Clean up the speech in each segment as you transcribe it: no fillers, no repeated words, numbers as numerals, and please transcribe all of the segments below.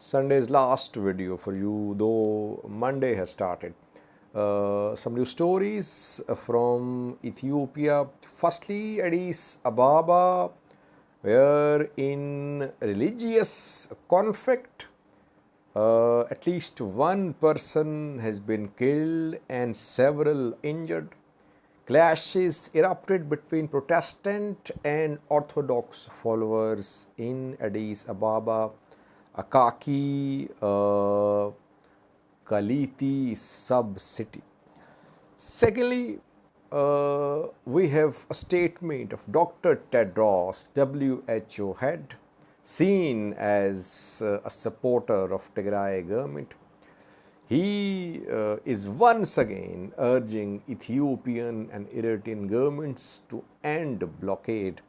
Sunday's last video for you, though Monday has started. Some new stories from Ethiopia. Firstly, Addis Ababa, where in religious conflict, at least one person has been killed and several injured. Clashes erupted between Protestant and Orthodox followers in Addis Ababa, Akaki, Kaliti sub-city. Secondly, we have a statement of Dr. Tedros, WHO head, seen as a supporter of Tigray government. He is once again urging Ethiopian and Eritrean governments to end blockade.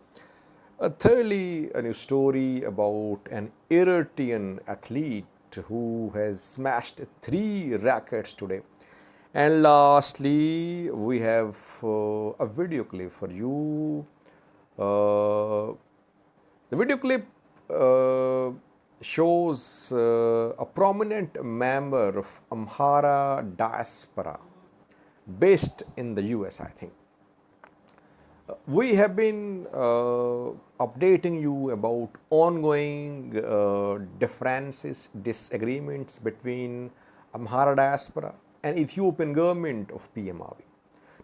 Thirdly, a new story about an Eritrean athlete who has smashed 3 rackets today. And lastly, we have a video clip for you. The video clip shows a prominent member of Amhara diaspora based in the US, I think. We have been updating you about ongoing differences, disagreements between Amhara diaspora and Ethiopian government of PM Abiy.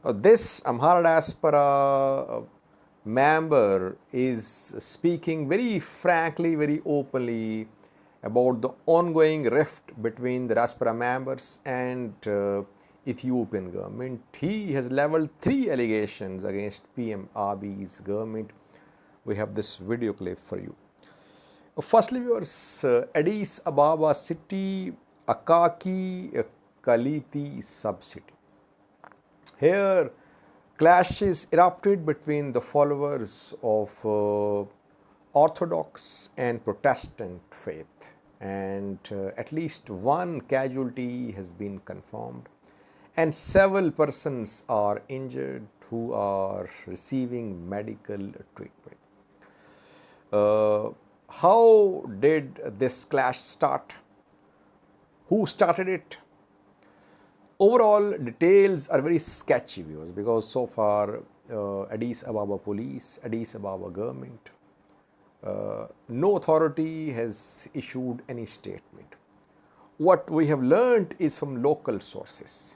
Now, this Amhara diaspora member is speaking very frankly, very openly about the ongoing rift between the diaspora members and Ethiopian government. He has leveled 3 allegations against PM Abiy's government. We have this video clip for you. Firstly, viewers, Addis Ababa city, Akaki Kaliti sub-city. Here, clashes erupted between the followers of Orthodox and Protestant faith, and at least one casualty has been confirmed, and several persons are injured who are receiving medical treatment. How did this clash start? Who started it? Overall, details are very sketchy, viewers, because so far Addis Ababa police, Addis Ababa government, no authority has issued any statement. What we have learned is from local sources.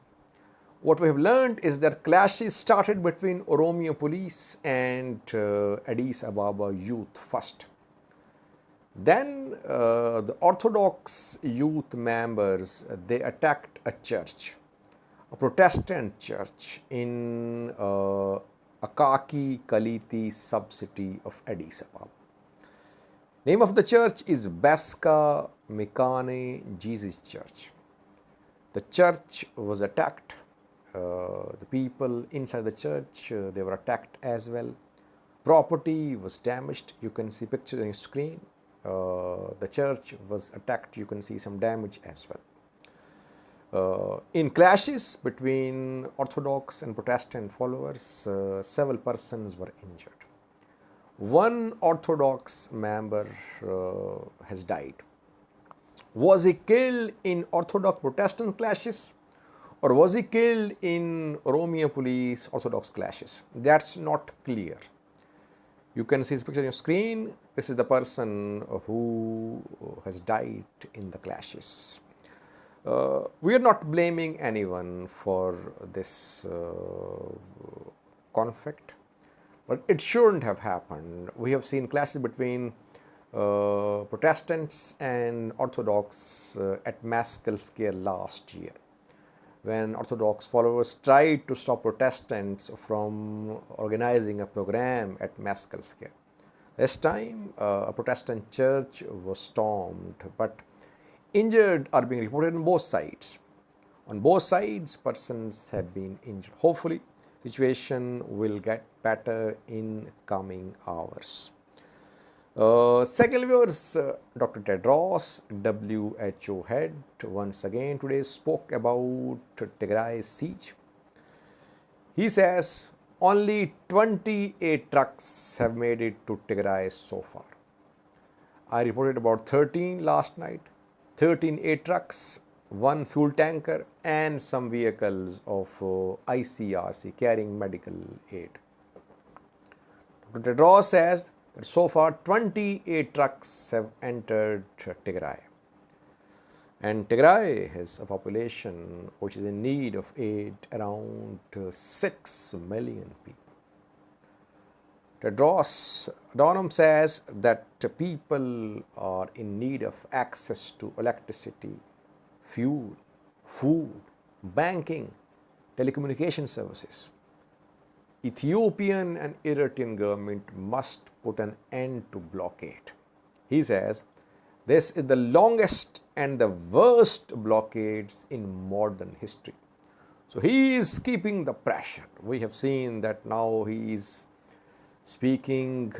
What we have learned is that clashes started between Oromia police and Addis Ababa youth first. Then the Orthodox youth members, they attacked a church, a Protestant church in Akaki Kaliti sub-city of Addis Ababa. Name of the church is Beska Mikane Jesus Church. The church was attacked. The people inside the church, they were attacked as well. Property was damaged. You can see pictures on your screen. The church was attacked. You can see some damage as well. In clashes between Orthodox and Protestant followers, several persons were injured. One Orthodox member has died. Was he killed in Orthodox Protestant clashes, or was he killed in Oromia police Orthodox clashes? That's not clear. You can see his picture on your screen. This is the person who has died in the clashes. We are not blaming anyone for this conflict, but it shouldn't have happened. We have seen clashes between Protestants and Orthodox at mass scale last year, when Orthodox followers tried to stop Protestants from organizing a program at mass scale. This time, a Protestant church was stormed, but injured are being reported on both sides. On both sides, persons have been injured. Hopefully, situation will get better in coming hours. Second, viewers, Dr. Tedros, WHO head, once again today spoke about Tigray siege. He says only 28 trucks have made it to Tigray so far. I reported about 13 last night. 13 aid trucks, 1 fuel tanker, and some vehicles of ICRC carrying medical aid. Dr. Tedros says that so far 28 trucks have entered Tigray. And Tigray has a population which is in need of aid around 6 million people. Tedros Adhanom says that people are in need of access to electricity, fuel, food, banking, telecommunication services. Ethiopian and Eritrean government must put an end to blockade. He says this is the longest and the worst blockades in modern history. So he is keeping the pressure. We have seen that now he is speaking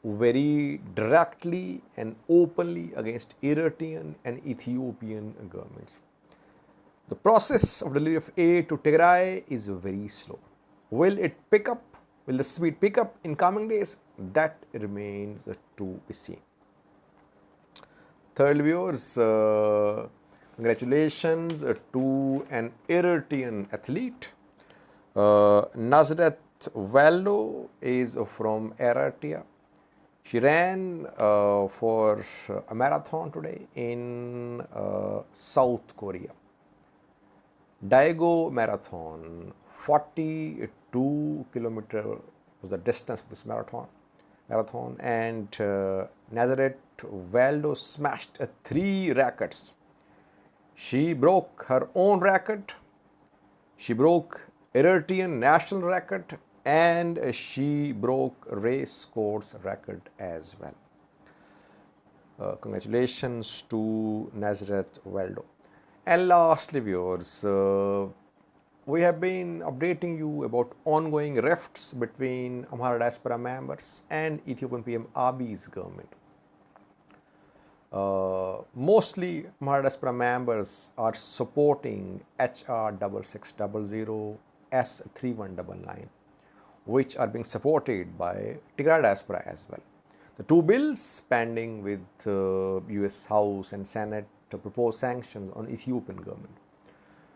very directly and openly against Eritrean and Ethiopian governments. The process of delivery of aid to Tigray is very slow. Will it pick up? Will the speed pick up in coming days? That remains to be seen. Third, viewers, congratulations to an Eritrean athlete. Nazareth Waldo is from Eritrea. She ran for a marathon today in South Korea. Daegu Marathon, 42 kilometers was the distance of this marathon, and Nazareth Waldo smashed 3 records. She broke her own record, she broke Eritrean national record, and she broke race course record as well. Congratulations to Nazareth Waldo. And lastly, viewers, we have been updating you about ongoing rifts between Amhara diaspora members and Ethiopian PM Abiy's government. Mostly Amhara diaspora members are supporting HR 6600 S3199, which are being supported by Tigray diaspora as well. The 2 bills pending with US House and Senate to propose sanctions on Ethiopian government.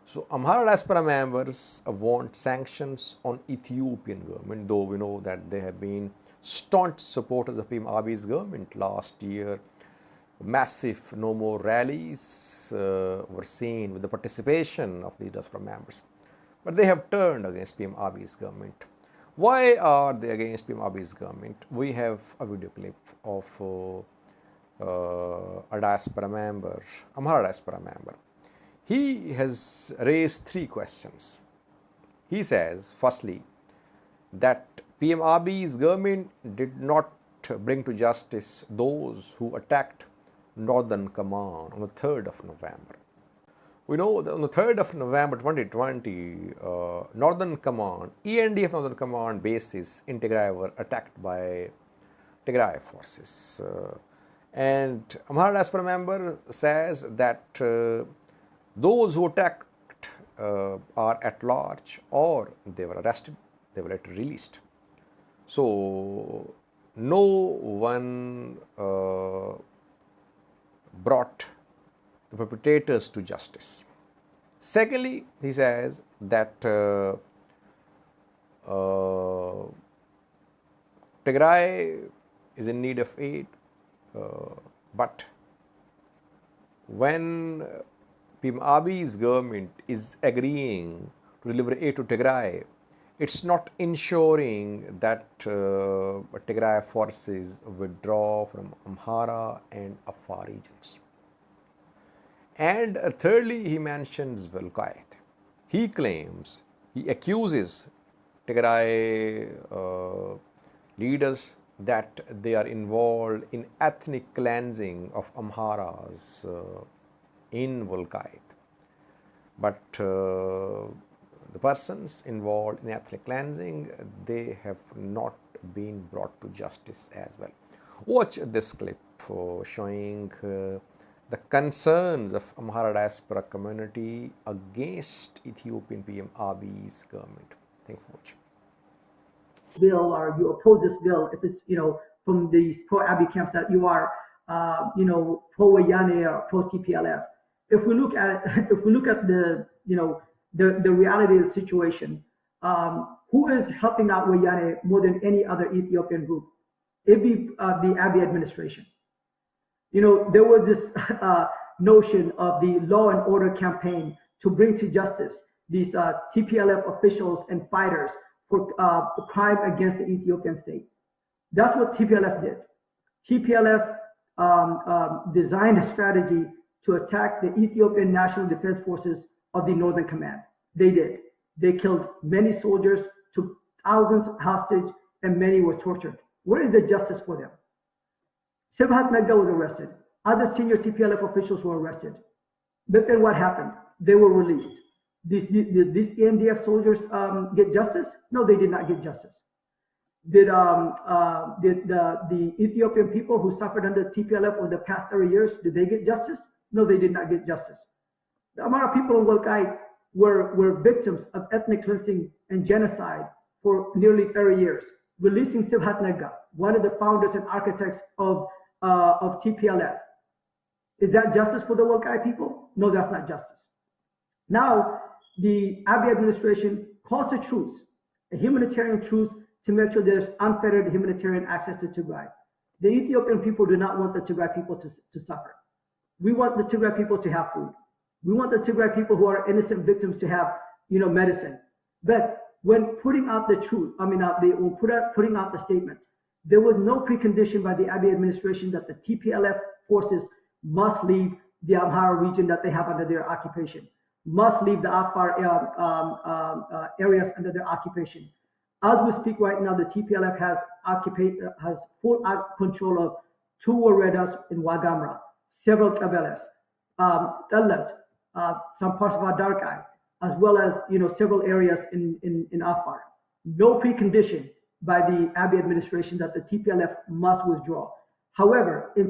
So Amhara diaspora members want sanctions on Ethiopian government, though we know that they have been staunch supporters of PM Abiy's government. Last year, massive no more rallies were seen with the participation of the diaspora members. But they have turned against PM Abiy's government. Why are they against PM Abiy's government? We have a video clip of a diaspora member, Amhara diaspora member. He has raised 3 questions. He says, firstly, that PM Abiy's government did not bring to justice those who attacked Northern Command on the 3rd of November. We know that on the 3rd of November 2020, Northern Command, ENDF Northern Command bases in Tigray were attacked by Tigray forces. And Amhara diaspora member says that those who attacked are at large, or they were arrested, they were later released. So no one brought the perpetrators to justice. Secondly, he says that Tigray is in need of aid, but when PM Abiy's government is agreeing to deliver aid to Tigray, it's not ensuring that Tigray forces withdraw from Amhara and Afar regions. And thirdly, he mentions Volkite. He claims, he accuses Tigray leaders that they are involved in ethnic cleansing of Amharas in Volkite. But the persons involved in ethnic cleansing, they have not been brought to justice as well. Watch this clip showing the concerns of Amhara diaspora community against Ethiopian PM Abiy's government. Thanks for watching. Bill, or you oppose this bill, if it's, from these pro-Abiy camps, that you are pro-Wayane or pro-TPLF. If we look at the the reality of the situation, who is helping out Wayane more than any other Ethiopian group? It'd be the Abiy administration. There was this notion of the law and order campaign to bring to justice these TPLF officials and fighters for crime against the Ethiopian state. That's what TPLF did. TPLF designed a strategy to attack the Ethiopian National Defense Forces of the Northern Command. They did. They killed many soldiers, took thousands hostage, and many were tortured. Where is the justice for them? Sibhat Nagda was arrested. Other senior TPLF officials were arrested. But then what happened? They were released. Did these ENDF soldiers get justice? No, they did not get justice. Did the Ethiopian people who suffered under TPLF over the past 30 years, did they get justice? No, they did not get justice. The Amhara people in Walkai were victims of ethnic cleansing and genocide for nearly 30 years. Releasing Sibhat Nagda, one of the founders and architects of TPLF. Is that justice for the Walkai people? No, that's not justice. Now, the Abiy administration calls a truce, a humanitarian truce, to make sure there's unfettered humanitarian access to Tigray. The Ethiopian people do not want the Tigray people to suffer. We want the Tigray people to have food. We want the Tigray people who are innocent victims to have, medicine. But when putting out the truth, putting out the statement, there was no precondition by the Abiy administration that the TPLF forces must leave the Amhara region that they have under their occupation, must leave the Afar areas under their occupation. As we speak right now, the TPLF has full control of 2 waredas in Wagamra, several kabeles, Talat, some parts of Adarkai, as well as several areas in Afar. No precondition by the Abiy administration that the TPLF must withdraw. However, in